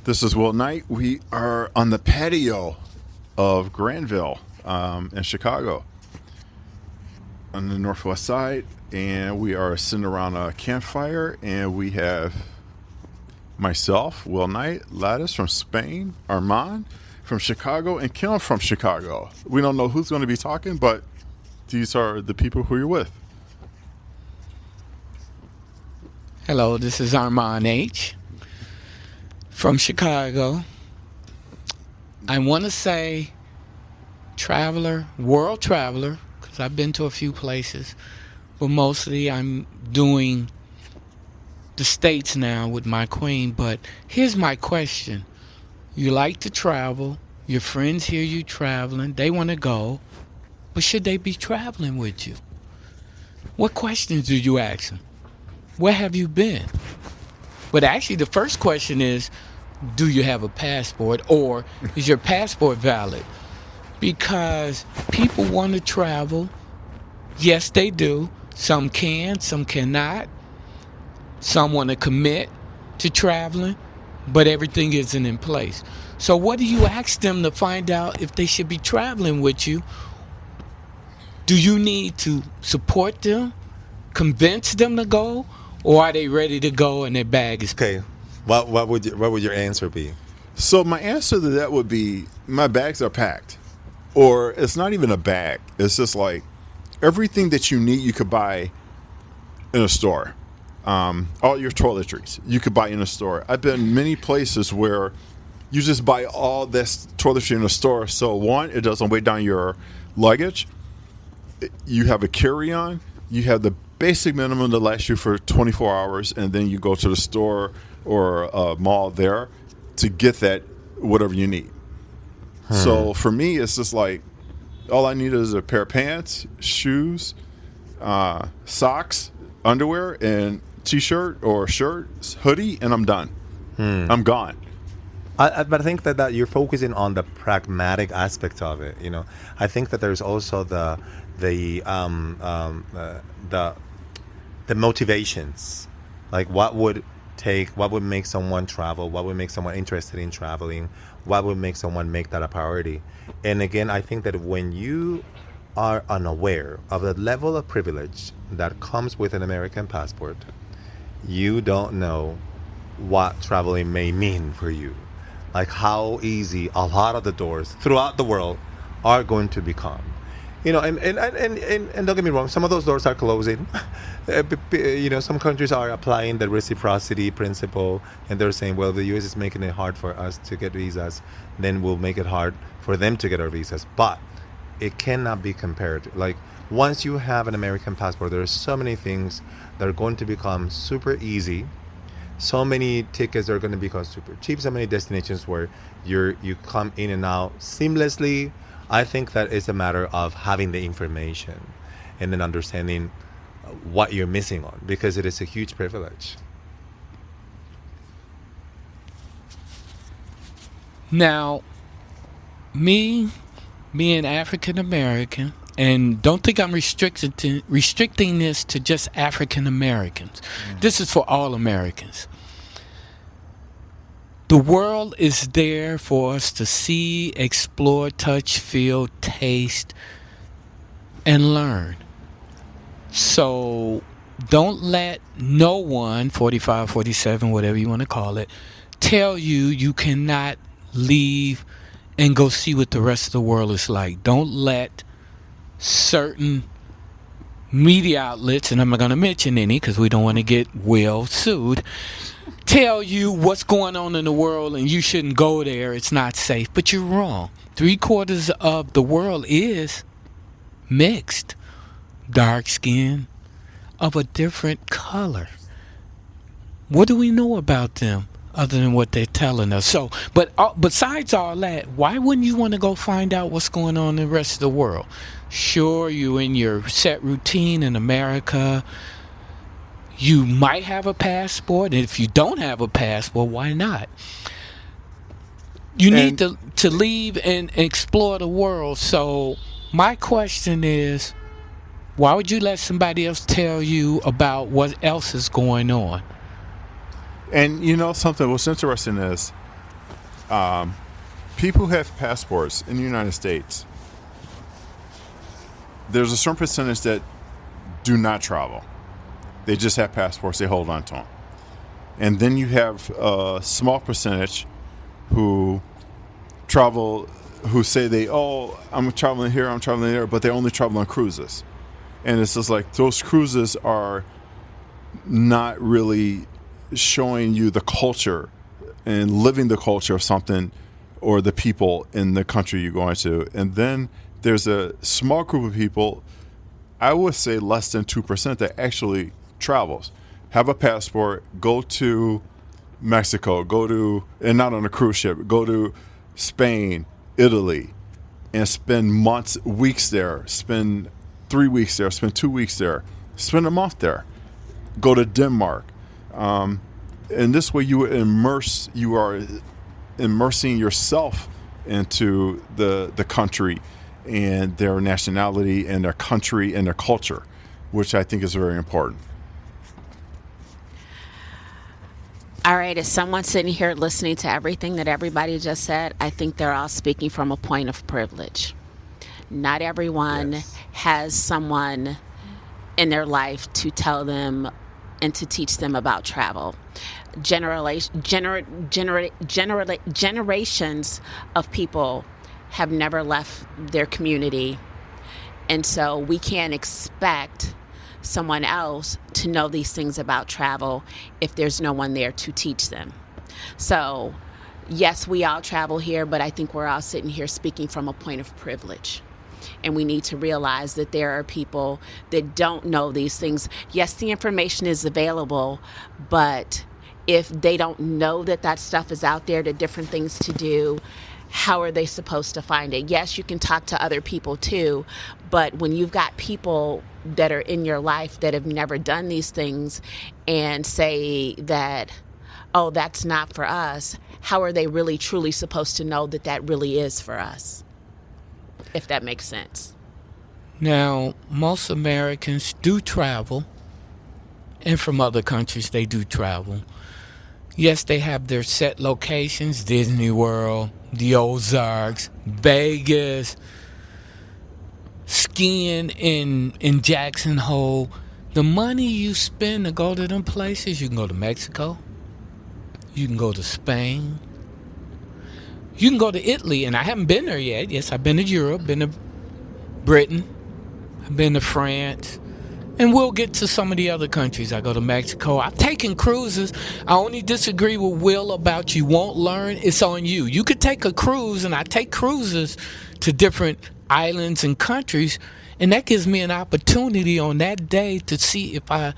This is Will Knight. We are on the patio of Granville in Chicago on the northwest side, and we are sitting around a campfire, and we have myself, Will Knight, Lattice from Spain, Armand from Chicago, and Kim from Chicago. We don't know who's going to be talking, but these are the people who you're with. Hello, this is Armand H. from Chicago. I want to say world traveler, because I've been to a few places, but mostly I'm doing the States now with my queen. But here's my question. You like to travel, your friends hear you traveling, they want to go, but should they be traveling with you? What questions do you ask them? Where have you been? But actually, the first question is, do you have a passport, or is your passport valid? Because people want to travel. Yes, they do. Some can, some cannot. Some want to commit to traveling, but everything isn't in place. So what do you ask them to find out if they should be traveling with you? Do you need to support them, convince them to go, or are they ready to go and their bag is Okay, what would your answer be? So my answer to that would be my bags are packed. Or it's not even a bag. It's just like everything that you need you could buy in a store. All your toiletries you could buy in a store. I've been many places where you just buy all this toiletry in a store. So one, it doesn't weigh down your luggage. You have a carry-on. You have the basic minimum that lasts you for 24 hours, and then you go to the store or a mall there to get that whatever you need. So for me, it's just like all I need is a pair of pants, shoes, socks, underwear, and t-shirt or shirt, hoodie, and I'm done. I'm gone. But I think that you're focusing on the pragmatic aspect of it. You know, I think that there's also the motivations, like what would make someone travel, what would make someone interested in traveling, what would make someone make that a priority. And again, I think that when you are unaware of the level of privilege that comes with an American passport, you don't know what traveling may mean for you, like how easy a lot of the doors throughout the world are going to become. You know, and don't get me wrong, some of those doors are closing. You know, some countries are applying the reciprocity principle, and they're saying, well, the U.S. is making it hard for us to get visas, then we'll make it hard for them to get our visas. But it cannot be compared. Like, once you have an American passport, there are so many things that are going to become super easy. So many tickets are going to become super cheap. So many destinations where you come in and out seamlessly. I think that it's a matter of having the information and then understanding what you're missing on, because it is a huge privilege. Now, me being African American, and don't think I'm restricting this to just African Americans. This is for all Americans. The world is there for us to see, explore, touch, feel, taste, and learn. So don't let no one, 45, 47, whatever you want to call it, tell you cannot leave and go see what the rest of the world is like. Don't let certain media outlets, and I'm not going to mention any because we don't want to get Will sued, tell you what's going on in the world and you shouldn't go there, it's not safe. But you're wrong. 3/4 of the world is mixed, dark skin, of a different color. What do we know about them other than what they're telling us? So, but besides all that, why wouldn't you want to go find out what's going on in the rest of the world? Sure, you're in your set routine in America. You might have a passport, and if you don't have a passport, why not? You need to leave and explore the world. So my question is, why would you let somebody else tell you about what else is going on? And you know something, what's interesting is People who have passports in the United States, there's a certain percentage that do not travel. They just have passports, they hold on to them. And then you have a small percentage who travel, who say I'm traveling here, I'm traveling there, but they only travel on cruises. And it's just like those cruises are not really showing you the culture and living the culture of something or the people in the country you're going to. And then there's a small group of people, I would say less than 2%, that actually travels, have a passport, go to Mexico, and not on a cruise ship, go to Spain, Italy, and spend months, weeks there, spend 3 weeks there, spend 2 weeks there, spend a month there, go to Denmark. And this way you are immersing yourself into the country and their nationality and their country and their culture, which I think is very important. All right, as someone sitting here listening to everything that everybody just said, I think they're all speaking from a point of privilege. Not everyone has someone in their life to tell them and to teach them about travel. Generations of people have never left their community, and so we can't expect someone else to know these things about travel if there's no one there to teach them. So yes, we all travel here, but I think we're all sitting here speaking from a point of privilege. And we need to realize that there are people that don't know these things. Yes, the information is available, but if they don't know that stuff is out there, the different things to do, how are they supposed to find it? Yes, you can talk to other people too, but when you've got people that are in your life that have never done these things and say that, oh, that's not for us, how are they really truly supposed to know that really is for us? If that makes sense. Now, most Americans do travel, and from other countries they do travel. Yes, they have their set locations, Disney World, the Ozarks, Vegas, skiing in Jackson Hole. The money you spend to go to them places, you can go to Mexico, you can go to Spain, you can go to Italy, and I haven't been there yet. Yes, I've been to Europe, been to Britain, I've been to France, and we'll get to some of the other countries. I go to Mexico. I've taken cruises. I only disagree with Will about you won't learn. It's on you. You could take a cruise, and I take cruises to different islands and countries, and that gives me an opportunity on that day to see if I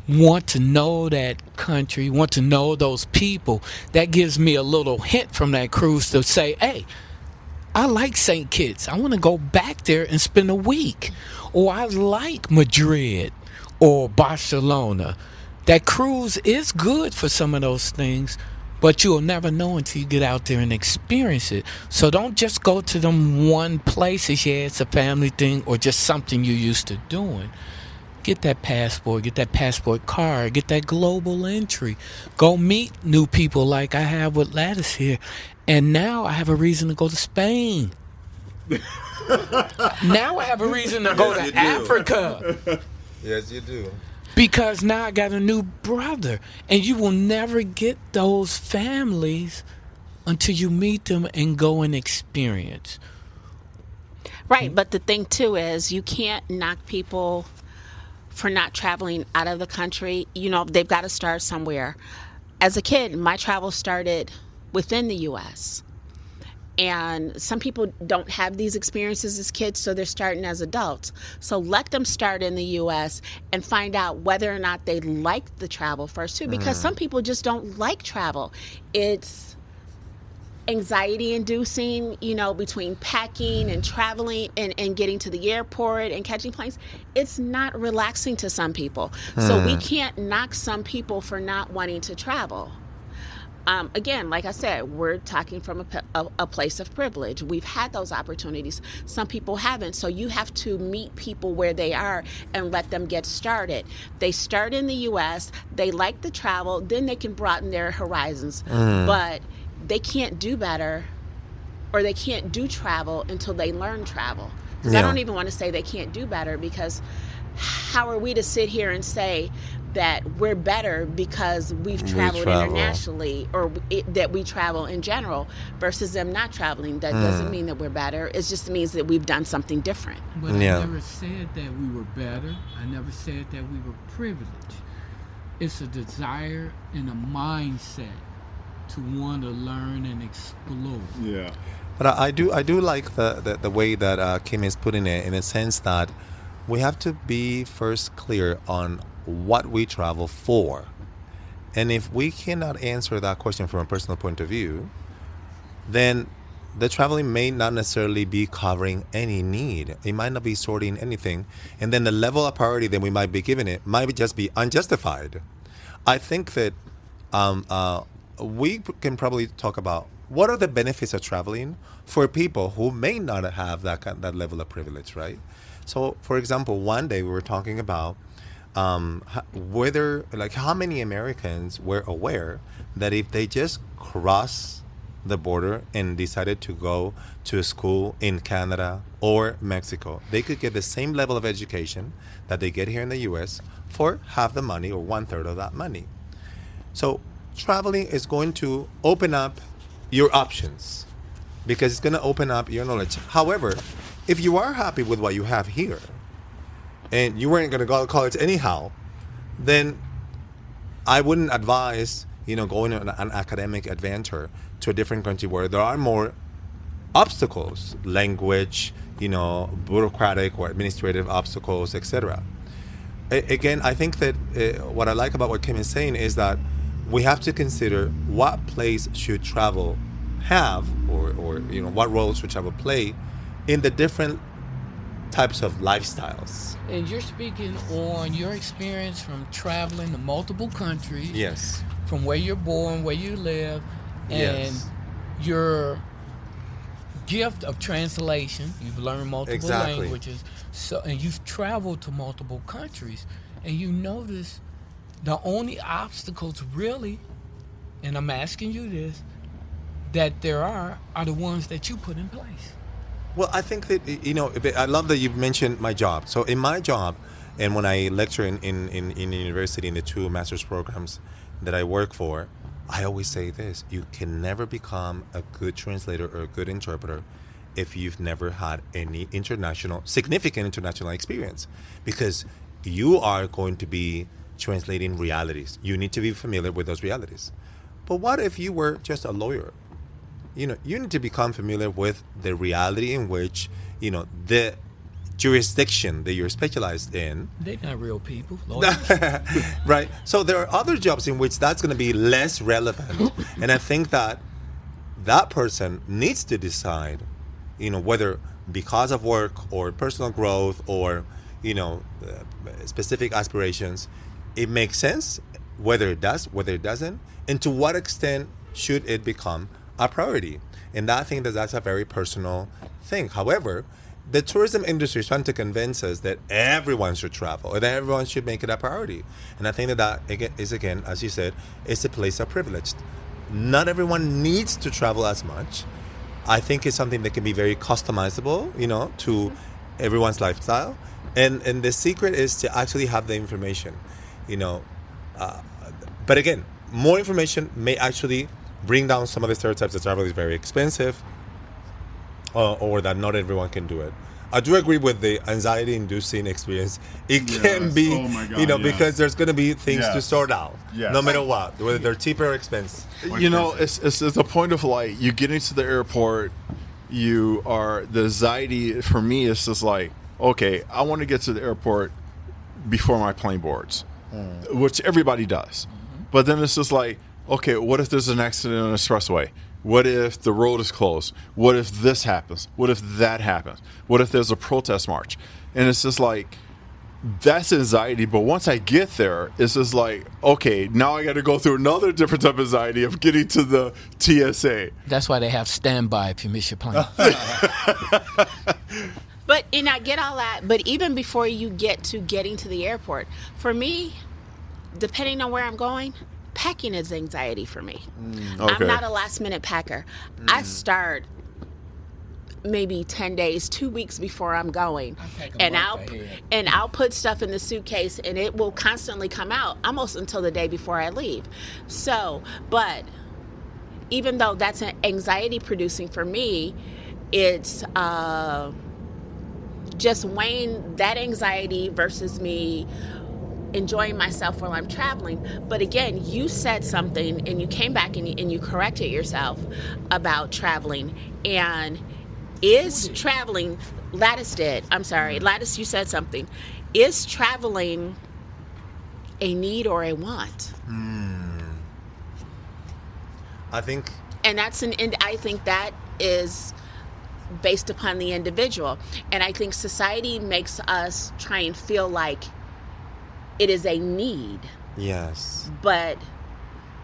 want to know that country, want to know those people. That gives me a little hint from that cruise to say, hey, I like St. Kitts. I want to go back there and spend a week. Or I like Madrid or Barcelona. That cruise is good for some of those things, but you'll never know until you get out there and experience it. So don't just go to them one places, yeah, it's a family thing or just something you're used to doing. Get that passport card, get that global entry. Go meet new people like I have with Lattice here. And now I have a reason to go to Spain. Now I have a reason to go to Africa. Yes, you do. Because now I got a new brother. And you will never get those families until you meet them and go and experience. Right, but the thing too is you can't knock people for not traveling out of the country. You know, they've got to start somewhere. As a kid, my travel started within the U.S. And some people don't have these experiences as kids, so they're starting as adults. So let them start in the U.S. and find out whether or not they like the travel first, too, because some people just don't like travel. It's anxiety inducing, you know, between packing and traveling and getting to the airport and catching planes. It's not relaxing to some people. So we can't knock some people for not wanting to travel. Again, like I said, we're talking from a place of privilege. We've had those opportunities. Some people haven't. So you have to meet people where they are and let them get started. They start in the U.S., they like the travel, then they can broaden their horizons. But they can't do better or they can't do travel until they learn travel. Because I Yeah. don't even want to say they can't do better, because how are we to sit here and say that we're better because we've traveled travel. internationally, or that we travel in general versus them not traveling? That doesn't mean that we're better. It just means that we've done something different. But Yeah. I never said that we were better. I never said that we were privileged. It's a desire and a mindset to want to learn and explore. Yeah. But I do like the way that Kim is putting it, in a sense that we have to be first clear on what we travel for. And if we cannot answer that question from a personal point of view, then the traveling may not necessarily be covering any need. It might not be sorting anything. And then the level of priority that we might be giving it might just be unjustified. I think that we can probably talk about what are the benefits of traveling for people who may not have that level of privilege, right? So, for example, one day we were talking about whether, like, how many Americans were aware that if they just cross the border and decided to go to a school in Canada or Mexico, they could get the same level of education that they get here in the U.S. for half the money or 1/3 of that money. So traveling is going to open up your options because it's going to open up your knowledge. However, if you are happy with what you have here and you weren't going to go to college anyhow, then I wouldn't advise, going on an academic adventure to a different country where there are more obstacles, language, bureaucratic or administrative obstacles, etc. Again, I think that what I like about what Kim is saying is that we have to consider what place should travel have, or what role should travel play in the different types of lifestyles. And you're speaking on your experience from traveling to multiple countries. Yes. From where you're born, where you live, and Yes. your gift of translation. You've learned multiple Exactly. languages, and you've traveled to multiple countries, and you notice the only obstacles really, and I'm asking you this, that there are the ones that you put in place. Well, I think that, I love that you've mentioned my job. So in my job, and when I lecture in university in the 2 master's programs that I work for, I always say this: you can never become a good translator or a good interpreter if you've never had any significant international experience, because you are going to be translating realities. You need to be familiar with those realities. But what if you were just a lawyer? You need to become familiar with the reality in which, the jurisdiction that you're specialized in. They're not real people. Lawyers. Right. So there are other jobs in which that's going to be less relevant. And I think that that person needs to decide, whether because of work or personal growth or, specific aspirations, it makes sense, whether it does, whether it doesn't, and to what extent should it become a priority. And I think that that's a very personal thing. However, the tourism industry is trying to convince us that everyone should travel and that everyone should make it a priority. And I think that again, as you said, it's a place of privilege. Not everyone needs to travel as much. I think it's something that can be very customizable, to everyone's lifestyle. And the secret is to actually have the information, But again, more information may actually bring down some of the stereotypes that travel is very expensive, or that not everyone can do it. I do agree with the anxiety-inducing experience. It can Yes. be, Oh my God, yes. because there's going to be things to Yes. sort out, Yes. no matter what, whether they're cheaper or expensive. It's the point of, like, you get into the airport, the anxiety for me is just like, okay, I want to get to the airport before my plane boards, which everybody does. But then it's just like, okay, what if there's an accident on the expressway? What if the road is closed? What if this happens? What if that happens? What if there's a protest march? And it's just like, that's anxiety. But once I get there, it's just like, okay, now I got to go through another different type of anxiety of getting to the TSA. That's why they have standby if you miss your plane. But, and I get all that, but even before you get to getting to the airport, for me, depending on where I'm going, packing is anxiety for me. Okay. I'm not a last minute packer. I start maybe 10 days, 2 weeks before I'm going. pack a month ahead. And I'll put stuff in the suitcase and it will constantly come out almost until the day before I leave. So, but even though that's an anxiety producing for me, it's just weighing that anxiety versus me enjoying myself while I'm traveling. But again, you said something and you came back and you corrected yourself about traveling. And is traveling, Lattice did, I'm sorry, Lattice, you said something. Is traveling a need or a want? I think And I think that is based upon the individual. And I think society makes us try and feel like it is a need, yes. but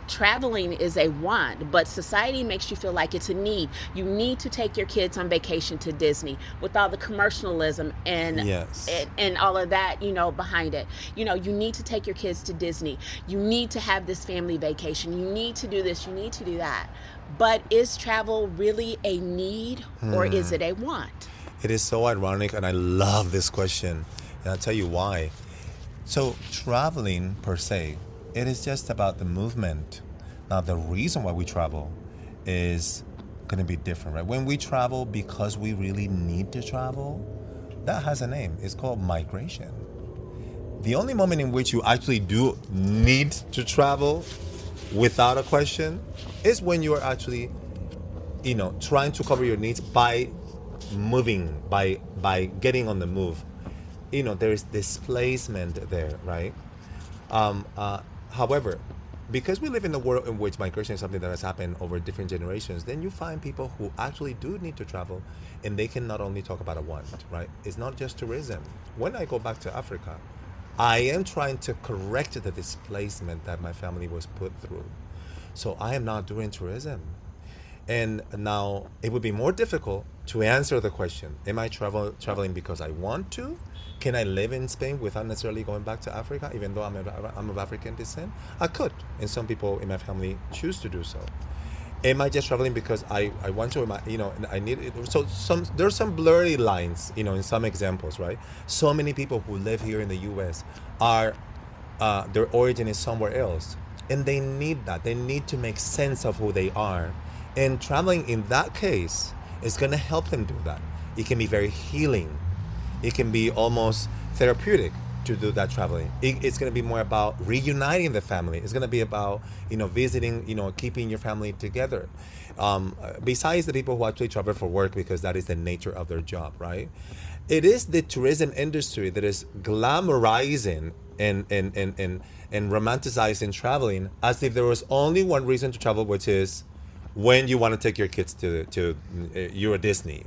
traveling is a want. But society makes you feel like it's a need. You need to take your kids on vacation to Disney with all the commercialism and Yes. and all of that, behind it. You need to take your kids to Disney. You need to have this family vacation. You need to do this. You need to do that. But is travel really a need or is it a want? It is so ironic, and I love this question, and I'll tell you why. So traveling per se, it is just about the movement. Now the reason why we travel is going to be different, right? When we travel because we really need to travel, that has a name. It's called migration. The only moment in which you actually do need to travel without a question is when you are actually, trying to cover your needs by moving, by getting on the move. There is displacement there, right? However, because we live in a world in which migration is something that has happened over different generations, then you find people who actually do need to travel, and they can not only talk about a want, right? It's not just tourism. When I go back to Africa, I am trying to correct the displacement that my family was put through. So I am not doing tourism. And now it would be more difficult to answer the question, am I traveling because I want to? Can I live in Spain without necessarily going back to Africa, even though I'm of African descent? I could, and some people in my family choose to do so. Am I just traveling because I want to, and I need it? So there's some blurry lines, in some examples, right? So many people who live here in the U.S. are, their origin is somewhere else, and they need that. They need to make sense of who they are. And traveling in that case is going to help them do that. It can be very healing. It can be almost therapeutic to do that traveling. It's going to be more about reuniting the family. It's going to be about, visiting, keeping your family together. Besides the people who actually travel for work, because that is the nature of their job, right? It is the tourism industry that is glamorizing and romanticizing traveling as if there was only one reason to travel, which is when you want to take your kids to Euro Disney.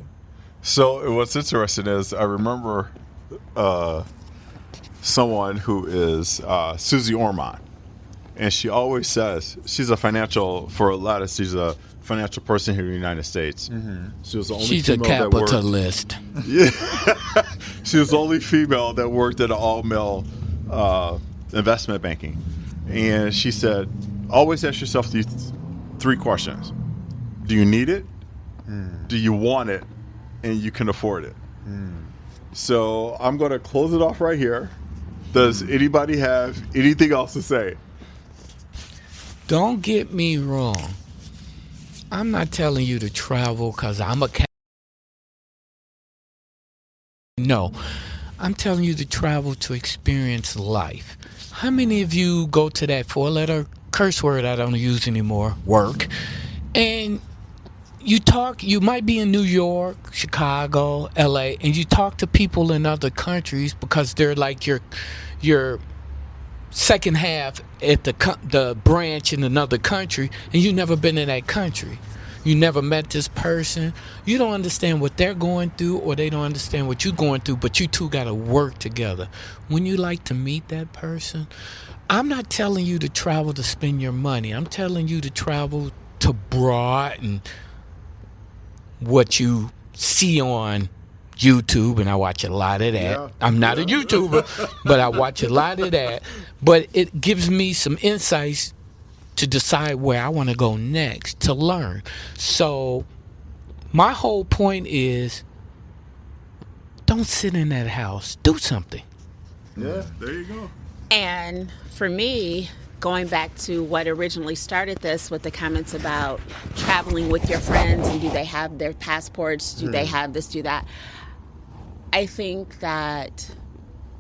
So what's interesting is I remember someone who is Susie Orman, and she always says she's a financial person here in the United States. Mm-hmm. She was the only She's a capitalist. She was the only female that worked at an all-male investment banking, and she said, always ask yourself these three questions: do you need it? Do you want it? And you can afford it. So I'm going to close it off right here. Does anybody have anything else to say? Don't get me wrong. I'm not telling you to travel because I'm a No. I'm telling you to travel to experience life. How many of you go to that four-letter curse word I don't use anymore, work, and you might be in New York, Chicago, LA, and you talk to people in other countries because they're like your second half at the branch in another country, and you've never been in that country. You never met this person. You don't understand what they're going through, or they don't understand what you're going through, but you two got to work together. When you like to meet that person, I'm not telling you to travel to spend your money. I'm telling you to travel to broaden what you see on YouTube, and I watch a lot of that. Yeah. I'm not a YouTuber, but I watch a lot of that. But it gives me some insights to decide where I want to go next, to learn. So my whole point is, don't sit in that house. Do something. Yeah, there you go. And for me, going back to what originally started this with the comments about traveling with your friends and do they have their passports, do they have this, do that, I think that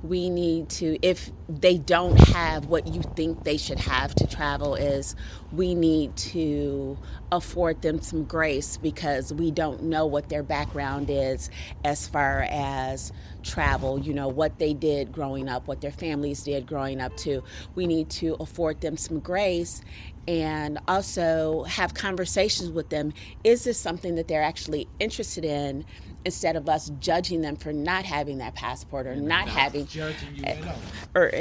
we need to, if they don't have what you think they should have to travel, is we need to afford them some grace, because we don't know what their background is as far as travel, you know, what they did growing up, what their families did growing up too. We need to afford them some grace and also have conversations with them. Is this something that they're actually interested in, instead of us judging them for not having that passport or not having, Judging you at all. or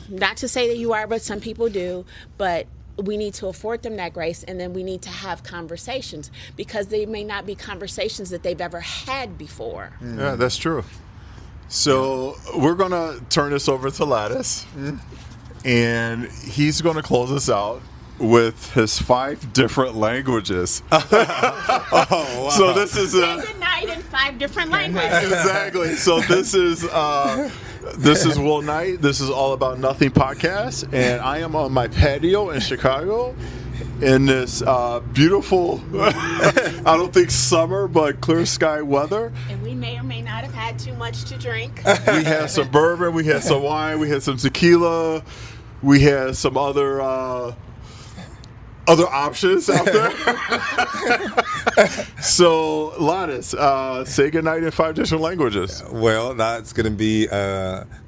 not to say that you are, but some people do. But we need to afford them that grace, and then we need to have conversations, because they may not be conversations that they've ever had before. Yeah, that's true. So we're going to turn this over to Lattice, and he's going to close us out with his 5 different languages. So this is Say good night in 5 different languages. exactly. So this is Will Knight. This is All About Nothing podcast, and I am on my patio in Chicago in this beautiful, I don't think summer, but clear sky weather. And we may or may not have had too much to drink. We had some bourbon, we had some wine, we had some tequila, we had some other options out there. So, Lattice, say goodnight in 5 different languages. Well, that's going to be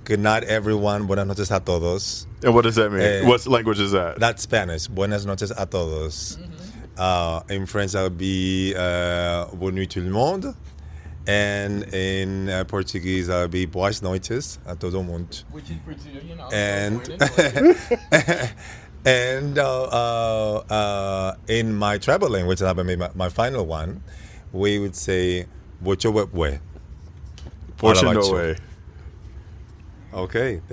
good night, everyone. Buenas noches a todos. And what does that mean? What language is that? That's Spanish. Buenas noches a todos. In French, that would be bonne nuit tout le monde. And in Portuguese, that would be boas noites a todo mundo. Which is pretty, you know. And and in my tribal language, that would be my final one, we would say "Bocho wepwe." Portuguese. Okay, thank